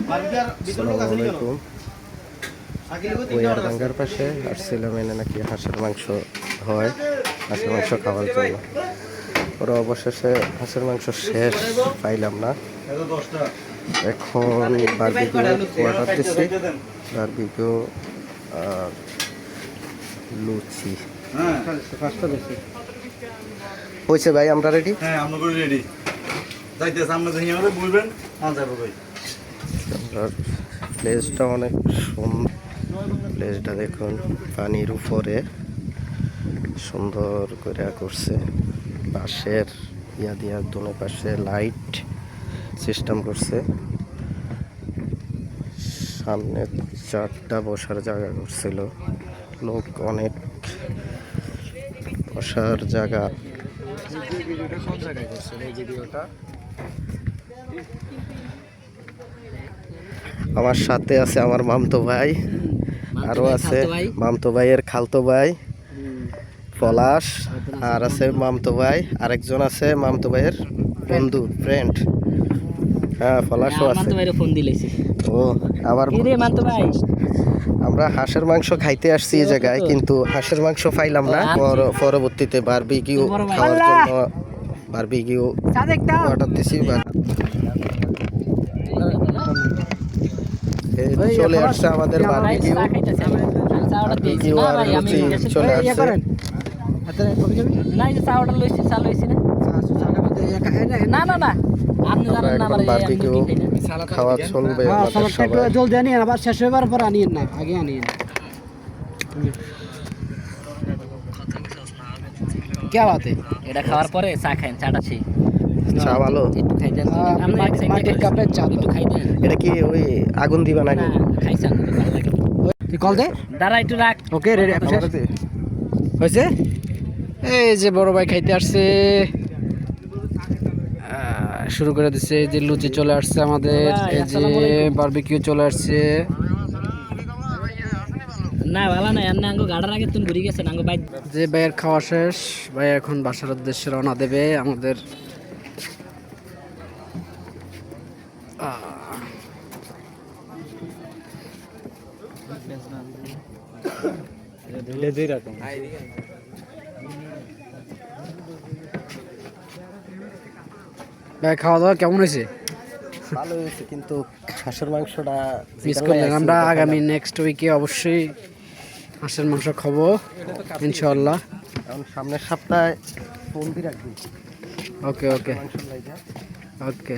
আসসালামু আলাইকুম। ওয়ারডাঙ্গার পাশে আসছিলাম এনে নাকি হাঁসের মাংস হয়, হাঁসের মাংস খাওয়ার জন্য। ওরা অবশেষে হাঁসের মাংস শেষ, পাইলাম না। এখন বারবিকিউ অর্ডার দিচ্ছি, বারবিকিউ আর লুচি। হয়েছে ভাই, আমরা রেডি? হ্যাঁ, আমরা রেডি। যাইতেছে, আমরা দেখি আমাদের বলবেন, যাবো ভাই। প্লেসটা অনেক সুন্দর, প্লেসটা দেখুন, পানির উপরে সুন্দর করে করছে। পাশের ইয়া দিয়া দুনো পাশে লাইট সিস্টেম করছে। সামনে 4টা বসার জায়গা করছিল, লোক অনেক, বসার জায়গা। আমার সাথে আছে আমার মামতো ভাই, আরো আছে মামতো ভাইয়ের খালতো ভাই পলাশ, আর আছে মামতো ভাই, আরেকজন আছে মামতো ভাইয়ের বন্ধু, ফ্রেন্ড। হ্যাঁ, পলাশও আছে। ও আবার আমরা হাঁসের মাংস খাইতে আসছি এই জায়গায়, কিন্তু হাঁসের মাংস পাইলাম না। পরবর্তীতে বারবিকিউ খাওয়ার জন্য বারবিকিউ অর্ডার দিছি। চলে আসছে আমাদের বারবিকিউ, বারবিকিউ আর লুচি চলে আসছে। বারবিকিউ খাওয়া চলবে জলদি আনিয়ে আবার শেষ হবার পর আনিয়েন না, আগে আনিয়েন। কে বাতে এটা খাওয়ার পরে চা খাইন, চাটা ছি চা ভালো, একটু খাই দেন। মাটির কাপের চা একটু খাই দেন। এটা কি ওই আগুন দিবা নাকি? খাইছেন ভালো লাগে। তুই কল দে, দাঁড়া একটু রাখ। ওকে রেডি হয়েছে। এই যে বড় ভাই খাইতে আসছে, শুরু করে দিচ্ছে। এই যে লুচি চলে আসছে আমাদের, এই যে বারবিকিউ চলে আসছে। না ভালো না, এর নাঙ্গো গাড়ার আগে তুমি ঘুরে গেছে নাঙ্গো বাইক। যে ভাইয়ের খাওয়া শেষ, ভাই এখন বাসার উদ্দেশ্যে রওনা দেবে। আমাদের ভাই খাওয়া দাওয়া কেমন হয়েছে? ভালো হয়েছে, কিন্তু হাঁসের মাংসটা মিস করলেন। আমরা আগামী নেক্সট উইকে অবশ্যই হাঁসের মাংস খাবো ইনশাআল্লাহ। এখন সামনের সপ্তাহে ফোন দিয়ে রাখবি। ওকে ওকে মাংস লাইগা। ওকে।